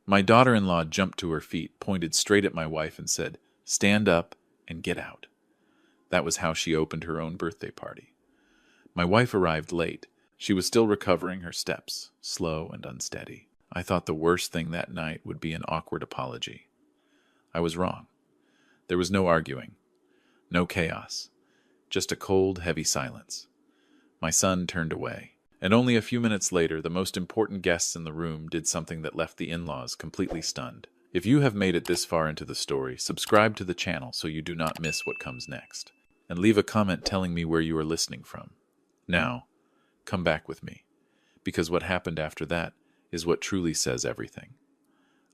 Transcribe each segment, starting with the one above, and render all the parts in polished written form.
My daughter-in-law jumped to her feet, pointed straight at my wife, and said, "Stand up and get out." That was how she opened her own birthday party. My wife arrived late. She was still recovering her steps, slow and unsteady. I thought the worst thing that night would be an awkward apology. I was wrong. There was no arguing, no chaos, just a cold, heavy silence. My son turned away, and only a few minutes later, the most important guests in the room did something that left the in-laws completely stunned. If you have made it this far into the story, subscribe to the channel so you do not miss what comes next, and leave a comment telling me where you are listening from. Now, come back with me, because what happened after that is what truly says everything.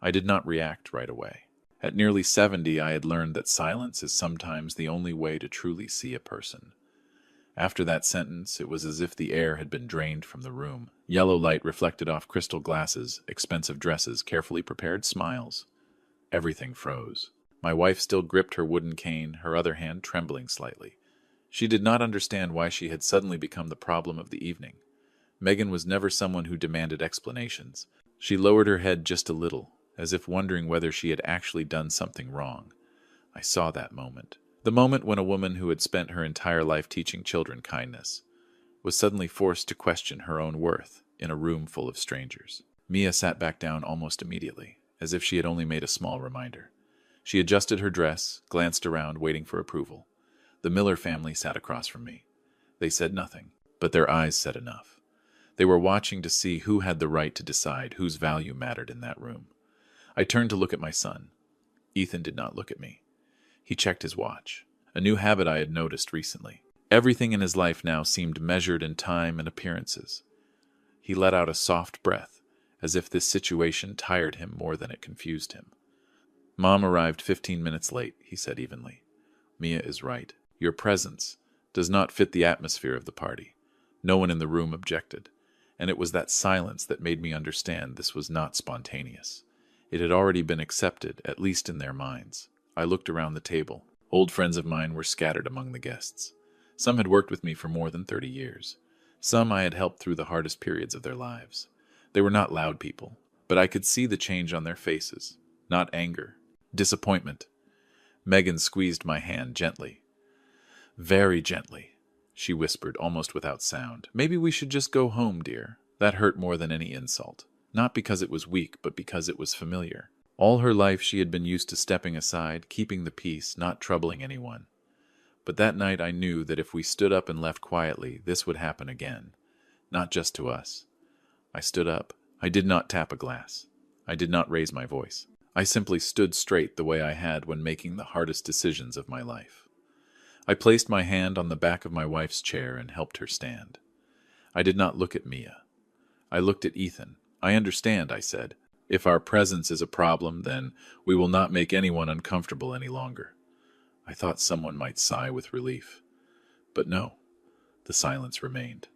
I did not react right away. At nearly 70, I had learned that silence is sometimes the only way to truly see a person. After that sentence, it was as if the air had been drained from the room. Yellow light reflected off crystal glasses, expensive dresses, carefully prepared smiles. Everything froze. My wife still gripped her wooden cane, her other hand trembling slightly. She did not understand why she had suddenly become the problem of the evening. Megan was never someone who demanded explanations. She lowered her head just a little, as if wondering whether she had actually done something wrong. I saw that moment. The moment when a woman who had spent her entire life teaching children kindness was suddenly forced to question her own worth in a room full of strangers. Mia sat back down almost immediately, as if she had only made a small reminder. She adjusted her dress, glanced around, waiting for approval. The Miller family sat across from me. They said nothing, but their eyes said enough. They were watching to see who had the right to decide whose value mattered in that room. I turned to look at my son. Ethan did not look at me. He checked his watch, a new habit I had noticed recently. Everything in his life now seemed measured in time and appearances. He let out a soft breath, as if this situation tired him more than it confused him. "Mom arrived 15 minutes late," he said evenly. "Mia is right. Your presence does not fit the atmosphere of the party." No one in the room objected, and it was that silence that made me understand this was not spontaneous. It had already been accepted, at least in their minds. I looked around the table. Old friends of mine were scattered among the guests. Some had worked with me for more than 30 years. Some I had helped through the hardest periods of their lives. They were not loud people, but I could see the change on their faces. Not anger, disappointment. Megan squeezed my hand gently. Very gently, she whispered, almost without sound. "Maybe we should just go home, dear." That hurt more than any insult. Not because it was weak, but because it was familiar. All her life she had been used to stepping aside, keeping the peace, not troubling anyone. But that night I knew that if we stood up and left quietly, this would happen again. Not just to us. I stood up. I did not tap a glass. I did not raise my voice. I simply stood straight the way I had when making the hardest decisions of my life. I placed my hand on the back of my wife's chair and helped her stand. I did not look at Mia. I looked at Ethan. "I understand," I said. "If our presence is a problem, then we will not make anyone uncomfortable any longer." I thought someone might sigh with relief. But no, the silence remained.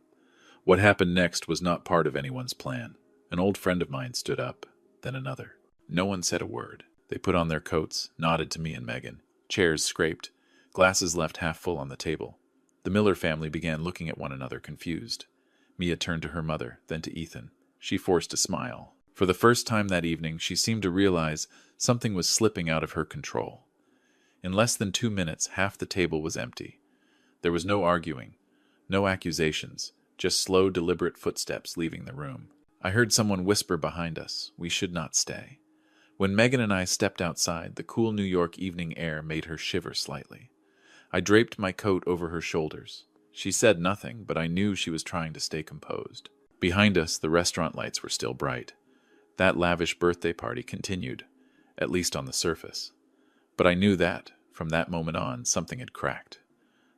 What happened next was not part of anyone's plan. An old friend of mine stood up, then another. No one said a word. They put on their coats, nodded to me and Megan. Chairs scraped, glasses left half full on the table. The Miller family began looking at one another, confused. Mia turned to her mother, then to Ethan. She forced a smile. For the first time that evening, she seemed to realize something was slipping out of her control. In less than 2 minutes, half the table was empty. There was no arguing, no accusations, just slow, deliberate footsteps leaving the room. I heard someone whisper behind us, "We should not stay." When Megan and I stepped outside, the cool New York evening air made her shiver slightly. I draped my coat over her shoulders. She said nothing, but I knew she was trying to stay composed. Behind us, the restaurant lights were still bright. That lavish birthday party continued, at least on the surface. But I knew that, from that moment on, something had cracked.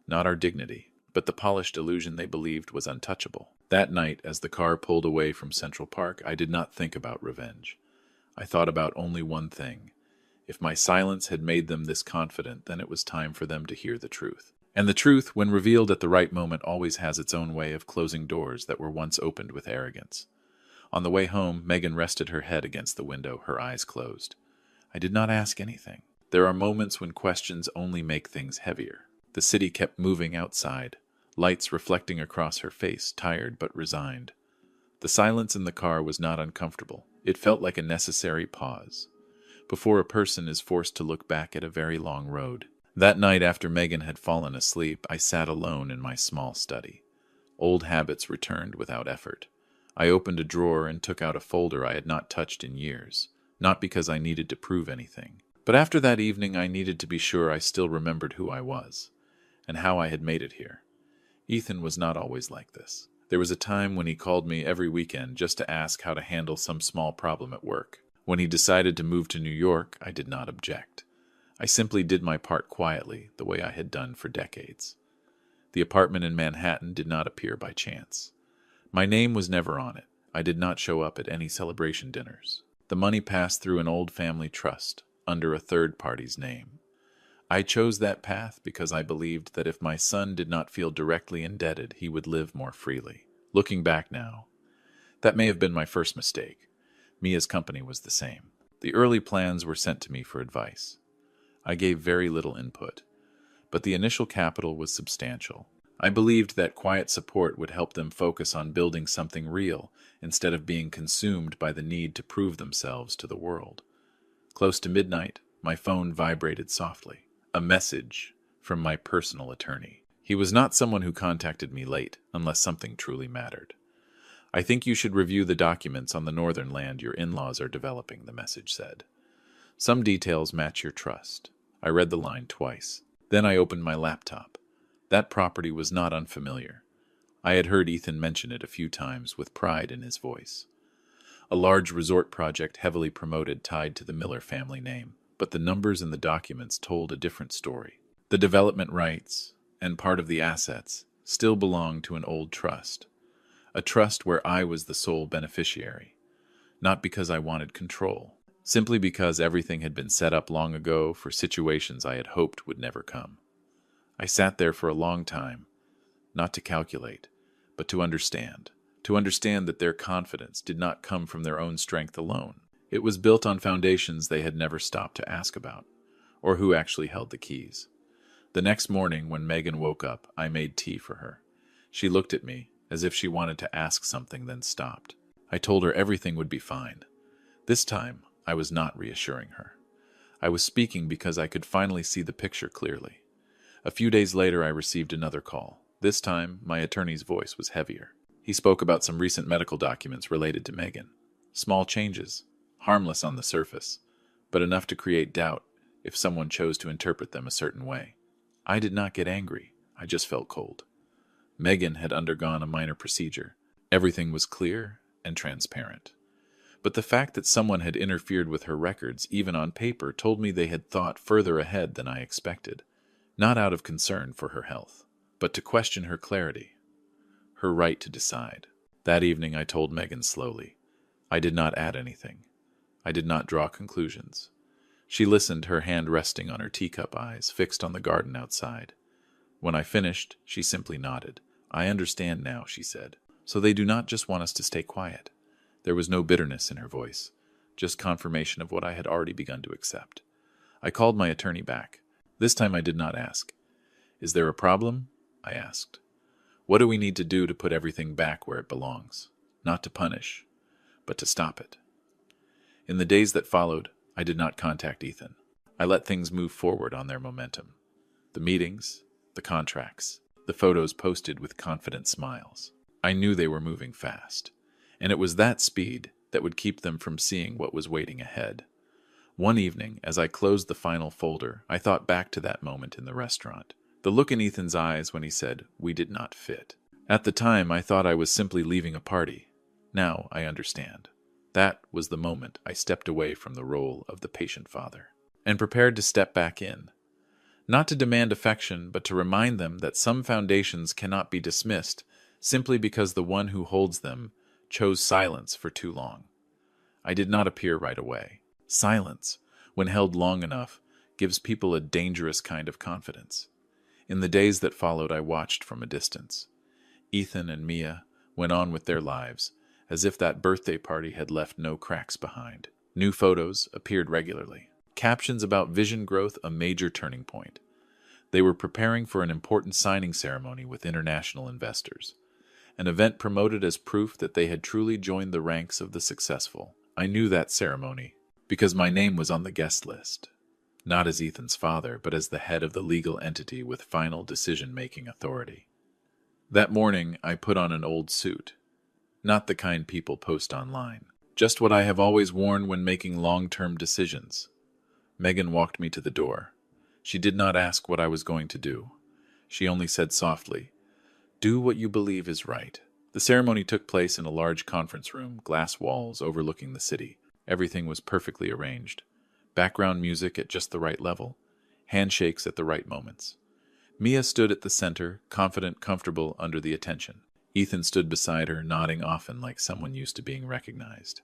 Not our dignity, but the polished illusion they believed was untouchable. That night, as the car pulled away from Central Park, I did not think about revenge. I thought about only one thing. If my silence had made them this confident, then it was time for them to hear the truth. And the truth, when revealed at the right moment, always has its own way of closing doors that were once opened with arrogance. On the way home, Megan rested her head against the window, her eyes closed. I did not ask anything. There are moments when questions only make things heavier. The city kept moving outside, lights reflecting across her face, tired but resigned. The silence in the car was not uncomfortable. It felt like a necessary pause, before a person is forced to look back at a very long road. That night after Megan had fallen asleep, I sat alone in my small study. Old habits returned without effort. I opened a drawer and took out a folder I had not touched in years, not because I needed to prove anything. But after that evening, I needed to be sure I still remembered who I was, and how I had made it here. Ethan was not always like this. There was a time when he called me every weekend just to ask how to handle some small problem at work. When he decided to move to New York, I did not object. I simply did my part quietly, the way I had done for decades. The apartment in Manhattan did not appear by chance. My name was never on it. I did not show up at any celebration dinners. The money passed through an old family trust, under a third party's name. I chose that path because I believed that if my son did not feel directly indebted, he would live more freely. Looking back now, that may have been my first mistake. Mia's company was the same. The early plans were sent to me for advice. I gave very little input, but the initial capital was substantial. I believed that quiet support would help them focus on building something real instead of being consumed by the need to prove themselves to the world. Close to midnight, my phone vibrated softly. A message from my personal attorney. He was not someone who contacted me late, unless something truly mattered. I think you should review the documents on the northern land your in-laws are developing, the message said. Some details match your trust. I read the line twice. Then I opened my laptop. That property was not unfamiliar. I had heard Ethan mention it a few times with pride in his voice. A large resort project heavily promoted tied to the Miller family name, but the numbers in the documents told a different story. The development rights, and part of the assets, still belonged to an old trust. A trust where I was the sole beneficiary. Not because I wanted control, simply because everything had been set up long ago for situations I had hoped would never come. I sat there for a long time, not to calculate, but to understand that their confidence did not come from their own strength alone. It was built on foundations they had never stopped to ask about, or who actually held the keys. The next morning, when Megan woke up, I made tea for her. She looked at me, as if she wanted to ask something, then stopped. I told her everything would be fine. This time, I was not reassuring her. I was speaking because I could finally see the picture clearly. A few days later, I received another call. This time, my attorney's voice was heavier. He spoke about some recent medical documents related to Megan. Small changes, harmless on the surface, but enough to create doubt if someone chose to interpret them a certain way. I did not get angry. I just felt cold. Megan had undergone a minor procedure. Everything was clear and transparent. But the fact that someone had interfered with her records, even on paper, told me they had thought further ahead than I expected, not out of concern for her health, but to question her clarity, her right to decide. That evening I told Megan slowly. I did not add anything. I did not draw conclusions. She listened, her hand resting on her teacup eyes, fixed on the garden outside. When I finished, she simply nodded. I understand now, she said. So they do not just want us to stay quiet. There was no bitterness in her voice, just confirmation of what I had already begun to accept. I called my attorney back. This time I did not ask. Is there a problem? I asked. What do we need to do to put everything back where it belongs? Not to punish, but to stop it. In the days that followed, I did not contact Ethan. I let things move forward on their momentum. The meetings, the contracts, the photos posted with confident smiles. I knew they were moving fast, and it was that speed that would keep them from seeing what was waiting ahead. One evening, as I closed the final folder, I thought back to that moment in the restaurant. The look in Ethan's eyes when he said, "We did not fit." At the time, I thought I was simply leaving a party. Now I understand. That was the moment I stepped away from the role of the patient father and prepared to step back in. Not to demand affection, but to remind them that some foundations cannot be dismissed simply because the one who holds them chose silence for too long. I did not appear right away. Silence, when held long enough, gives people a dangerous kind of confidence. In the days that followed, I watched from a distance. Ethan and Mia went on with their lives, as if that birthday party had left no cracks behind. New photos appeared regularly. Captions about vision growth, a major turning point. They were preparing for an important signing ceremony with international investors, an event promoted as proof that they had truly joined the ranks of the successful. I knew that ceremony because my name was on the guest list, not as Ethan's father, but as the head of the legal entity with final decision-making authority. That morning, I put on an old suit, not the kind people post online, just what I have always worn when making long-term decisions. Megan walked me to the door. She did not ask what I was going to do. She only said softly, "Do what you believe is right." The ceremony took place in a large conference room, glass walls overlooking the city. Everything was perfectly arranged. Background music at just the right level. Handshakes at the right moments. Mia stood at the center, confident, comfortable, under the attention. Ethan stood beside her, nodding often like someone used to being recognized.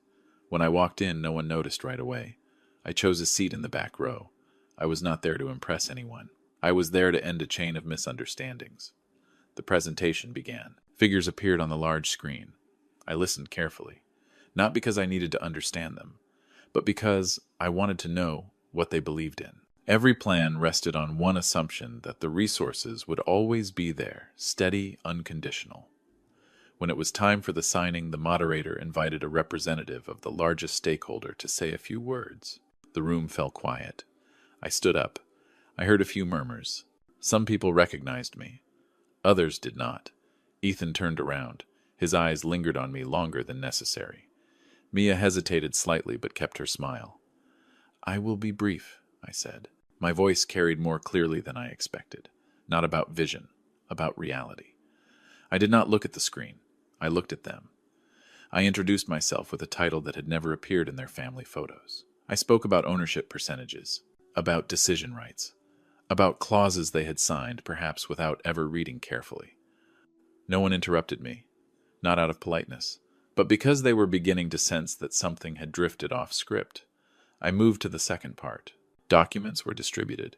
When I walked in, no one noticed right away. I chose a seat in the back row. I was not there to impress anyone. I was there to end a chain of misunderstandings. The presentation began. Figures appeared on the large screen. I listened carefully, not because I needed to understand them, but because I wanted to know what they believed in. Every plan rested on one assumption, that the resources would always be there, steady, unconditional. When it was time for the signing, the moderator invited a representative of the largest stakeholder to say a few words. The room fell quiet. I stood up. I heard a few murmurs. Some people recognized me. Others did not. Ethan turned around. His eyes lingered on me longer than necessary. Mia hesitated slightly but kept her smile. "I will be brief," I said. My voice carried more clearly than I expected. Not about vision, about reality. I did not look at the screen. I looked at them. I introduced myself with a title that had never appeared in their family photos. I spoke about ownership percentages, about decision rights, about clauses they had signed, perhaps without ever reading carefully. No one interrupted me, not out of politeness, but because they were beginning to sense that something had drifted off script. I moved to the second part. Documents were distributed,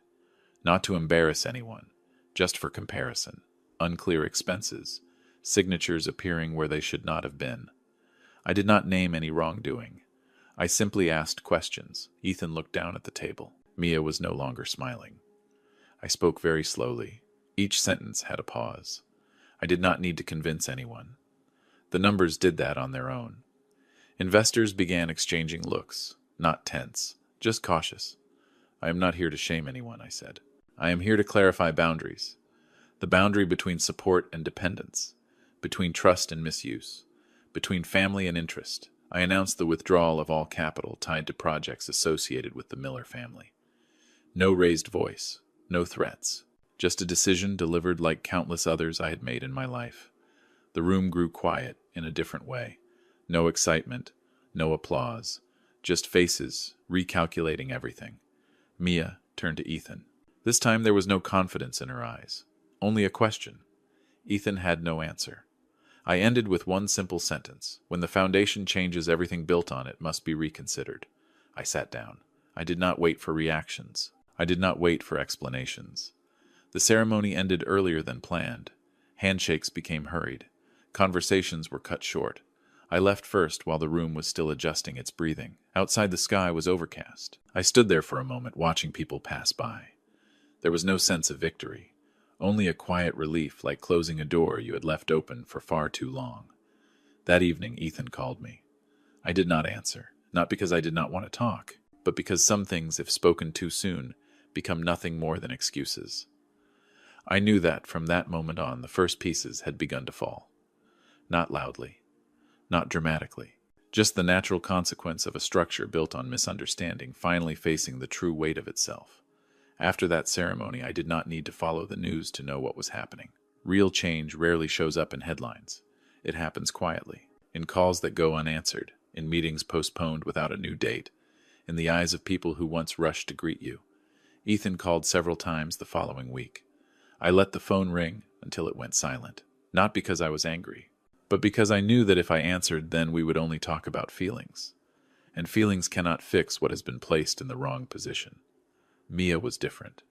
not to embarrass anyone, just for comparison. Unclear expenses, signatures appearing where they should not have been. I did not name any wrongdoing. I simply asked questions. Ethan looked down at the table. Mia was no longer smiling. I spoke very slowly. Each sentence had a pause. I did not need to convince anyone. The numbers did that on their own. Investors began exchanging looks, not tense, just cautious. "I am not here to shame anyone," I said. "I am here to clarify boundaries. The boundary between support and dependence, between trust and misuse, between family and interest. I announced the withdrawal of all capital tied to projects associated with the Miller family. No raised voice, no threats, just a decision delivered like countless others I had made in my life. The room grew quiet in a different way. No excitement, no applause, just faces recalculating everything. Mia turned to Ethan. This time there was no confidence in her eyes, only a question. Ethan had no answer. I ended with one simple sentence. When the foundation changes, everything built on it must be reconsidered. I sat down. I did not wait for reactions. I did not wait for explanations. The ceremony ended earlier than planned. Handshakes became hurried. Conversations were cut short. I left first while the room was still adjusting its breathing. Outside the sky was overcast. I stood there for a moment watching people pass by. There was no sense of victory, only a quiet relief like closing a door you had left open for far too long. That evening, Ethan called me. I did not answer, not because I did not want to talk, but because some things, if spoken too soon, become nothing more than excuses. I knew that from that moment on, the first pieces had begun to fall. Not loudly, not dramatically, just the natural consequence of a structure built on misunderstanding finally facing the true weight of itself. After that ceremony, I did not need to follow the news to know what was happening. Real change rarely shows up in headlines. It happens quietly, in calls that go unanswered, in meetings postponed without a new date, in the eyes of people who once rushed to greet you. Ethan called several times the following week. I let the phone ring until it went silent, not because I was angry, but because I knew that if I answered, then we would only talk about feelings. And feelings cannot fix what has been placed in the wrong position. Mia was different.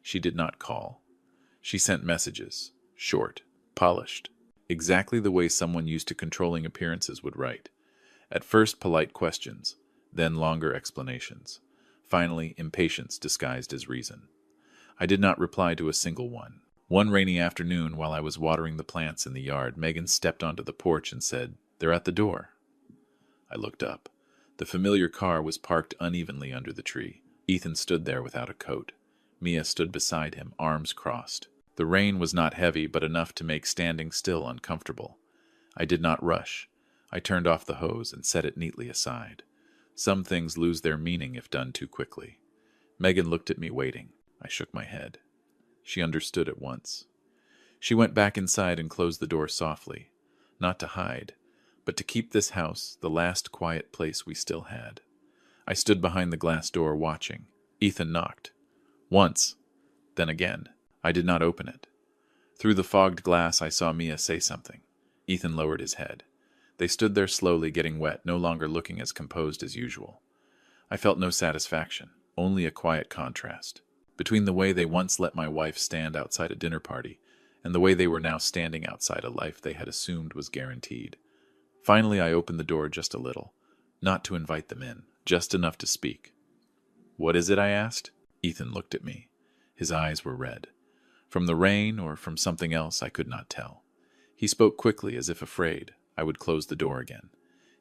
She did not call. She sent messages, short, polished, exactly the way someone used to controlling appearances would write. At first, polite questions, then longer explanations. Finally, impatience disguised as reason. I did not reply to a single one. One rainy afternoon, while I was watering the plants in the yard, Megan stepped onto the porch and said, "They're at the door." I looked up. The familiar car was parked unevenly under the tree. Ethan stood there without a coat. Mia stood beside him, arms crossed. The rain was not heavy, but enough to make standing still uncomfortable. I did not rush. I turned off the hose and set it neatly aside. Some things lose their meaning if done too quickly. Megan looked at me waiting. I shook my head. She understood at once. She went back inside and closed the door softly, not to hide, but to keep this house the last quiet place we still had. I stood behind the glass door watching. Ethan knocked. Once, then again. I did not open it. Through the fogged glass I saw Mia say something. Ethan lowered his head. They stood there slowly, getting wet, no longer looking as composed as usual. I felt no satisfaction, only a quiet contrast, between the way they once let my wife stand outside a dinner party and the way they were now standing outside a life they had assumed was guaranteed. Finally, I opened the door just a little, not to invite them in, just enough to speak. "What is it?" I asked. Ethan looked at me. His eyes were red. From the rain or from something else, I could not tell. He spoke quickly, as if afraid I would close the door again.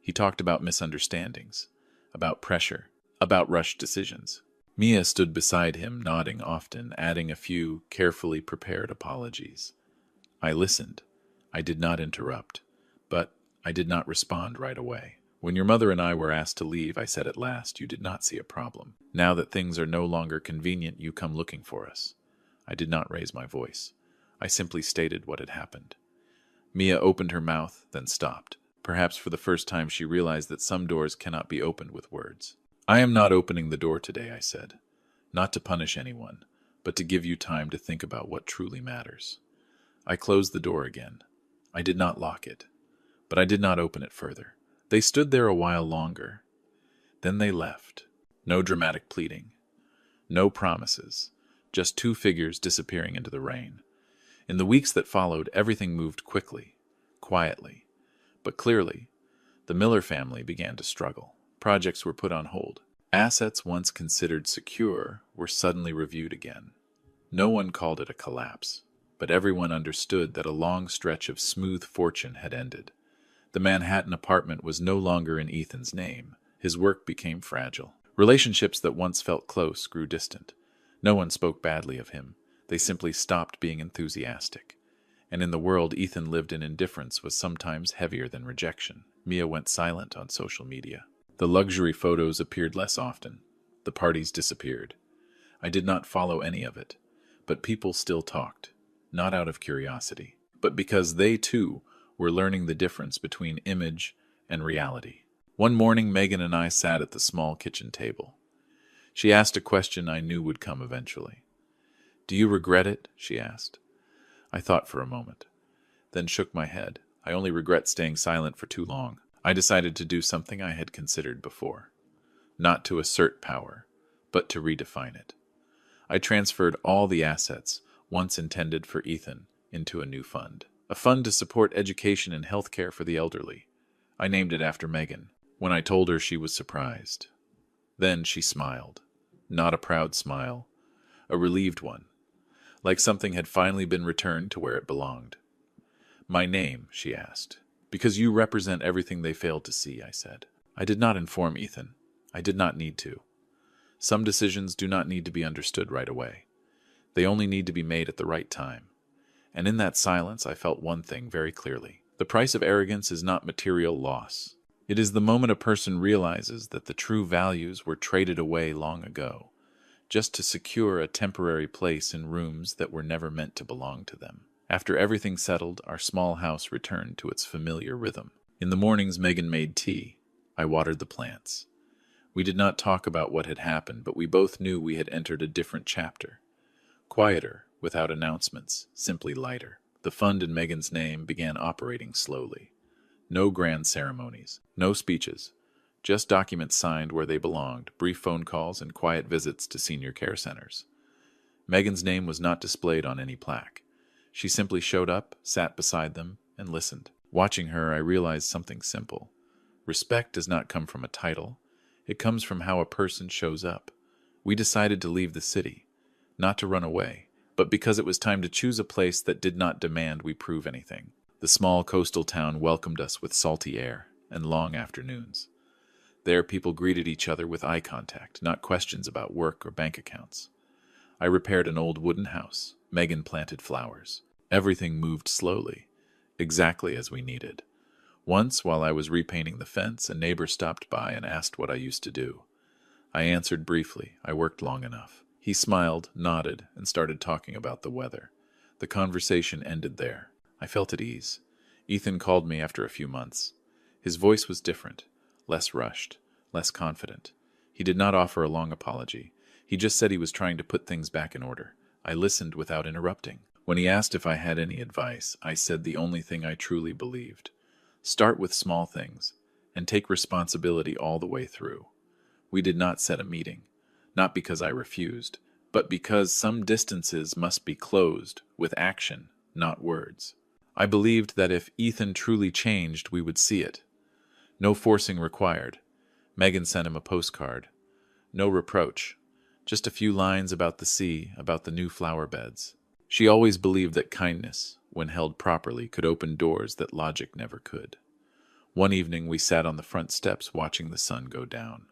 He talked about misunderstandings, about pressure, about rushed decisions. Mia stood beside him, nodding often, adding a few carefully prepared apologies. I listened. I did not interrupt, but I did not respond right away. "When your mother and I were asked to leave," I said at last, "you did not see a problem. Now that things are no longer convenient, you come looking for us." I did not raise my voice. I simply stated what had happened. Mia opened her mouth, then stopped. Perhaps for the first time she realized that some doors cannot be opened with words. "I am not opening the door today," I said. "Not to punish anyone, but to give you time to think about what truly matters." I closed the door again. I did not lock it, but I did not open it further. They stood there a while longer. Then they left. No dramatic pleading. No promises. Just two figures disappearing into the rain. In the weeks that followed, everything moved quickly, quietly, but clearly. The Miller family began to struggle. Projects were put on hold. Assets once considered secure were suddenly reviewed again. No one called it a collapse, but everyone understood that a long stretch of smooth fortune had ended. The Manhattan apartment was no longer in Ethan's name. His work became fragile. Relationships that once felt close grew distant. No one spoke badly of him. They simply stopped being enthusiastic. And in the world Ethan lived in, indifference was sometimes heavier than rejection. Mia went silent on social media. The luxury photos appeared less often. The parties disappeared. I did not follow any of it, but people still talked, not out of curiosity, but because they too were learning the difference between image and reality. One morning, Megan and I sat at the small kitchen table. She asked a question I knew would come eventually. "Do you regret it?" she asked. I thought for a moment, then shook my head. I only regret staying silent for too long. I decided to do something I had considered before. Not to assert power, but to redefine it. I transferred all the assets, once intended for Ethan, into a new fund. A fund to support education and health care for the elderly. I named it after Megan. When I told her, she was surprised. Then she smiled. Not a proud smile, a relieved one, like something had finally been returned to where it belonged. "My name?" she asked. "Because you represent everything they failed to see," I said. I did not inform Ethan. I did not need to. Some decisions do not need to be understood right away. They only need to be made at the right time. And in that silence, I felt one thing very clearly. The price of arrogance is not material loss. It is the moment a person realizes that the true values were traded away long ago, just to secure a temporary place in rooms that were never meant to belong to them. After everything settled, our small house returned to its familiar rhythm. In the mornings, Megan made tea. I watered the plants. We did not talk about what had happened, but we both knew we had entered a different chapter. Quieter, without announcements, simply lighter. The fund in Megan's name began operating slowly. No grand ceremonies, no speeches, just documents signed where they belonged, brief phone calls, and quiet visits to senior care centers. Megan's name was not displayed on any plaque. She simply showed up, sat beside them, and listened. Watching her, I realized something simple. Respect does not come from a title. It comes from how a person shows up. We decided to leave the city, not to run away, but because it was time to choose a place that did not demand we prove anything. The small coastal town welcomed us with salty air and long afternoons. There, people greeted each other with eye contact, not questions about work or bank accounts. I repaired an old wooden house. Megan planted flowers. Everything moved slowly, exactly as we needed. Once, while I was repainting the fence, a neighbor stopped by and asked what I used to do. I answered briefly. I worked long enough. He smiled, nodded, and started talking about the weather. The conversation ended there. I felt at ease. Ethan called me after a few months. His voice was different, less rushed, less confident. He did not offer a long apology. He just said he was trying to put things back in order. I listened without interrupting. When he asked if I had any advice, I said the only thing I truly believed. Start with small things, and take responsibility all the way through. We did not set a meeting, not because I refused, but because some distances must be closed with action, not words. I believed that if Ethan truly changed, we would see it. No forcing required. Megan sent him a postcard. No reproach. Just a few lines about the sea, about the new flower beds. She always believed that kindness, when held properly, could open doors that logic never could. One evening we sat on the front steps watching the sun go down.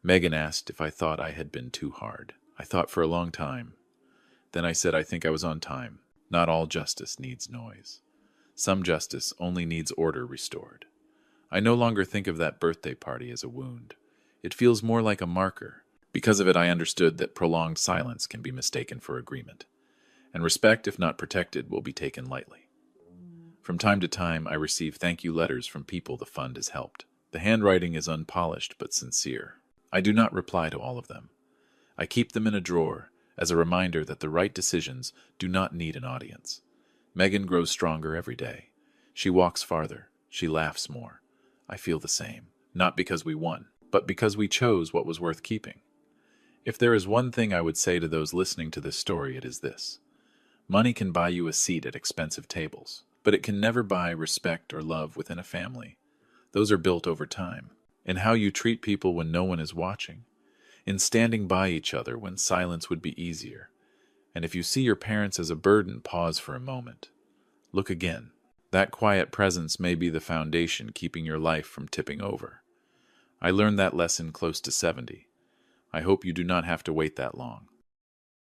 Megan asked if I thought I had been too hard. I thought for a long time. Then I said I think I was on time. Not all justice needs noise. Some justice only needs order restored. I no longer think of that birthday party as a wound. It feels more like a marker. Because of it, I understood that prolonged silence can be mistaken for agreement, and respect, if not protected, will be taken lightly. From time to time, I receive thank you letters from people the fund has helped. The handwriting is unpolished but sincere. I do not reply to all of them. I keep them in a drawer as a reminder that the right decisions do not need an audience. Megan grows stronger every day. She walks farther. She laughs more. I feel the same, not because we won, but because we chose what was worth keeping. If there is one thing I would say to those listening to this story, it is this. Money can buy you a seat at expensive tables, but it can never buy respect or love within a family. Those are built over time. In how you treat people when no one is watching. In standing by each other when silence would be easier. And if you see your parents as a burden, pause for a moment. Look again. That quiet presence may be the foundation keeping your life from tipping over. I learned that lesson close to 70. I hope you do not have to wait that long.